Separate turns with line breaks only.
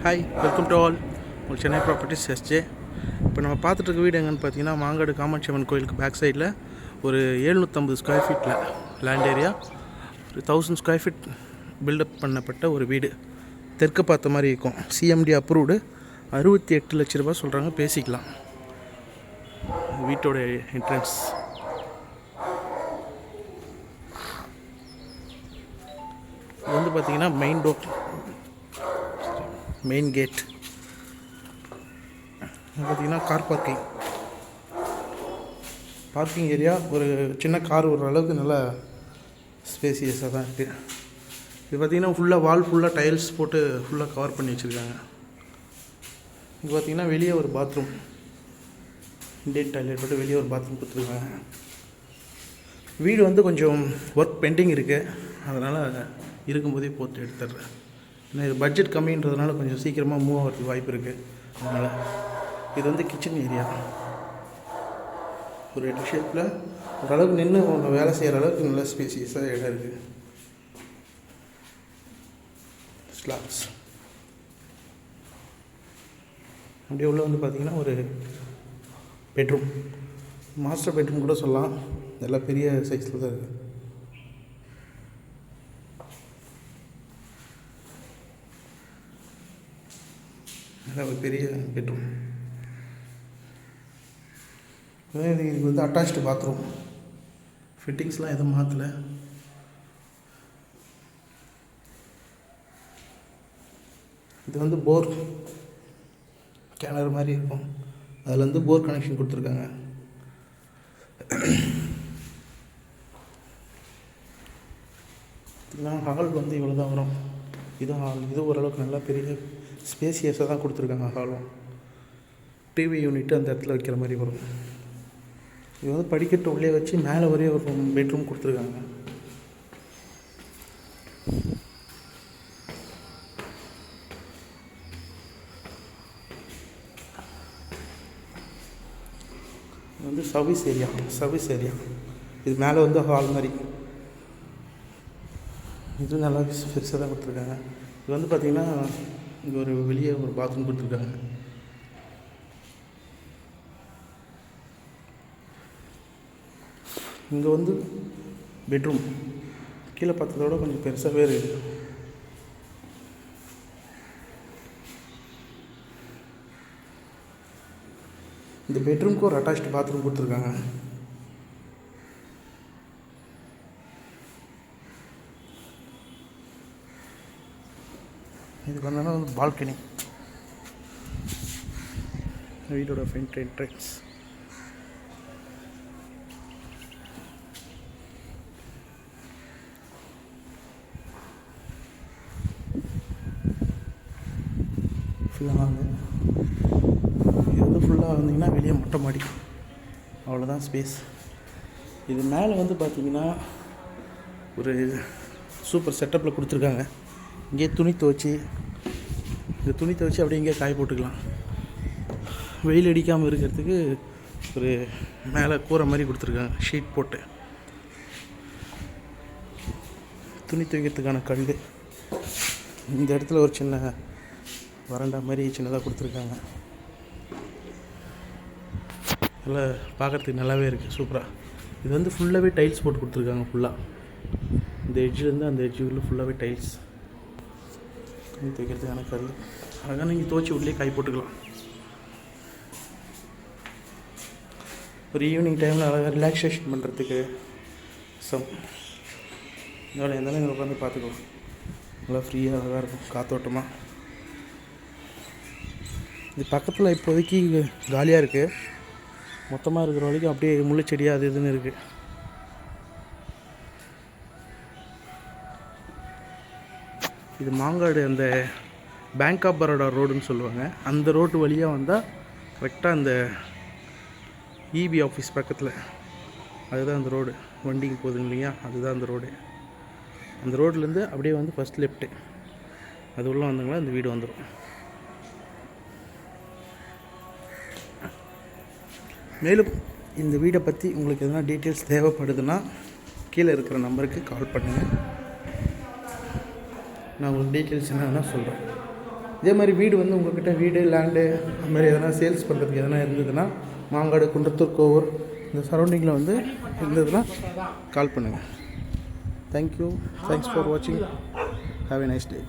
Hi, welcome to all. உங்கள் Chennai properties SJ. இப்போ நம்ம பார்த்துட்டு வீடு எங்கன்னு பார்த்தீங்கன்னா, மாங்காடு காமாட்சி அம்மன் கோயிலுக்கு பேக் சைடில் ஒரு 750 ஸ்கொயர் ஃபீட்டில் லேண்ட் ஏரியா, ஒரு 1000 ஸ்கொயர் ஃபீட் பில்டப் பண்ணப்பட்ட ஒரு வீடு. தெற்கு பார்த்த மாதிரி இருக்கும். CMD approved. 68 லட்ச ரூபா சொல்கிறாங்க, பேசிக்கலாம். வீட்டோட என்ட்ரன்ஸ் இது வந்து பார்த்திங்கன்னா மெயின் கேட் பார்த்திங்கன்னா கார் பார்க்கிங் ஏரியா. ஒரு சின்ன கார் ஒரு அளவுக்கு நல்லா ஸ்பேசியஸாக தான் இருக்குது. இது பார்த்திங்கன்னா ஃபுல்லாக வால் ஃபுல்லாக டைல்ஸ் போட்டு ஃபுல்லாக கவர் பண்ணி வச்சுருக்காங்க. இது பார்த்திங்கன்னா வெளியே ஒரு பாத்ரூம், இண்டியன் டாய்லெட் போட்டு வெளியே ஒரு பாத்ரூம் கொடுத்துருக்காங்க. வீடு வந்து கொஞ்சம் ஒர்க் பெண்டிங் இருக்குது, அதனால் இருக்கும்போதே போட்டு எடுத்துடுறேன். ஏன்னா இது பட்ஜெட் கம்மின்றதுனால கொஞ்சம் சீக்கிரமாக மூவ் ஆகிறதுக்கு வாய்ப்பு இருக்குது. அதனால் இது வந்து கிச்சன் ஏரியா. ஒரு எட்டு ஷேப்பில் ஓரளவுக்கு நின்று வேலை செய்கிற அளவுக்கு நல்ல ஸ்பேசியஸாக இடம் இருக்குது. ஸ்லாப்ஸ் அப்படியே உள்ள வந்து பார்த்திங்கன்னா ஒரு பெட்ரூம், மாஸ்டர் பெட்ரூம் கூட சொல்லலாம். நல்லா பெரிய சைஸில் தான் இருக்குது. நல்லா ஒரு பெரிய பெட்ரூம். இதுக்கு வந்து அட்டாச்டு பாத்ரூம். ஃபிட்டிங்ஸ்லாம் எதுவும் மாற்றலை. இது வந்து போர் கிணறு மாதிரி இருக்கும், அதில் வந்து போர் கனெக்ஷன் கொடுத்துருக்காங்க. ஹால் வந்து இவ்வளோ தான் வரும். இதுவும் ஹால். இது ஓரளவுக்கு நல்லா பெரிய ஸ்பேசியஸாக தான் கொடுத்துருக்காங்க. ஹாலும் டிவி யூனிட்டு அந்த இடத்துல வைக்கிற மாதிரி வரும். இது வந்து படிக்கட்டு உள்ளே வச்சு மேலே வரையே ஒரு பெட்ரூம் கொடுத்துருக்காங்க. இது வந்து சர்வீஸ் ஏரியா. இது மேலே வந்து ஹால் மாதிரி. இது நல்லா பெருசாக தான் கொடுத்துருக்காங்க. இது வந்து பார்த்திங்கன்னா இங்கே ஒரு வெளியே ஒரு பாத்ரூம் கொடுத்துருக்காங்க. இங்கே வந்து பெட்ரூம் கீழே பார்த்ததோட கொஞ்சம் பெருசாகவே இருக்குது. இந்த பெட்ரூம்க்கு ஒரு அட்டாச்டு பாத்ரூம் கொடுத்துருக்காங்க. இதுக்கு வந்தோன்னா வந்து பால்கனி. வீட்டோட ஃப்ரண்ட் என்ட்ரன்ஸ். ஃபுல்லாக இது வந்து ஃபுல்லாக வந்தீங்கன்னா வெளியே மொட்டை மாடி, அவ்வளோதான் ஸ்பேஸ். இது மேலே வந்து பார்த்திங்கன்னா ஒரு சூப்பர் செட்டப்பில் கொடுத்துருக்காங்க. இங்கே துணி துவைச்சி அப்படியே இங்கே காய போட்டுக்கலாம். வெயில் அடிக்காமல் இருக்கிறதுக்கு ஒரு மேலே கூரை மாதிரி கொடுத்துருக்காங்க, ஷீட் போட்டு. துணி துவைக்கிறதுக்கான கல். இந்த இடத்துல ஒரு சின்ன வறண்டா மாதிரி சின்னதாக கொடுத்துருக்காங்க. நல்லா பார்க்குறதுக்கு நல்லாவே இருக்குது, சூப்பராக. இது வந்து ஃபுல்லாகவே டைல்ஸ் போட்டு கொடுத்துருக்காங்க. ஃபுல்லாக இந்த எட்ஜிலேருந்து அந்த எட்ஜுக்குள்ளே ஃபுல்லாகவே டைல்ஸ். துணி துவைக்கிறதுக்கான கல். அழகாக நீங்கள் துவைச்சி உள்ளே காய் போட்டுக்கலாம். ஒரு ஈவினிங் டைமில் அழகாக ரிலாக்ஸேஷன் பண்ணுறதுக்கு எவ்வளோ இருந்தாலும் இங்கே உட்காந்து பார்த்துக்கலாம். நல்லா ஃப்ரீயாக அழகாக இருக்கும், காத்தோட்டமாக. இது பக்கத்தில் இப்போதைக்கு காலியாக இருக்குது. மொத்தமாக இருக்கிற வரைக்கும் அப்படியே முள்ளுச்செடியாக அது இதுன்னு இருக்குது. இது மாங்காடு அந்த பேங்க் ஆஃப் பரோடா ரோடுன்னு சொல்லுவாங்க. அந்த ரோட்டு வழியாக வந்தால் கரெக்டாக அந்த இபி ஆஃபீஸ் பக்கத்தில் அதுதான் அந்த ரோடு. வண்டிக்கு போகுதுங்க இல்லையா, அதுதான் அந்த ரோடு. அந்த ரோட்லேருந்து அப்படியே வந்து ஃபஸ்ட் லெஃப்ட்டு அது உள்ளே வந்தாங்களா இந்த வீடு வந்துடும். மேலும் இந்த வீடை பற்றி உங்களுக்கு எதனா டீட்டெயில்ஸ் தேவைப்படுதுன்னா கீழே இருக்கிற நம்பருக்கு கால் பண்ணுங்கள். நான் உங்களுக்கு டீட்டெயில்ஸ் என்னென்னா சொல்கிறேன். இதே மாதிரி வீடு வந்து உங்கள்கிட்ட வீடு லேண்டு அது மாதிரி எதனா சேல்ஸ் பண்ணுறதுக்கு எதனா இருந்ததுன்னா மாங்காடு குன்றத்தூர் கோவூர் இந்த சரௌண்டிங்கில் வந்து இருந்ததுன்னா கால் பண்ணுங்கள். தேங்க்யூ. தேங்க்ஸ் ஃபார் வாட்சிங். Have a nice day.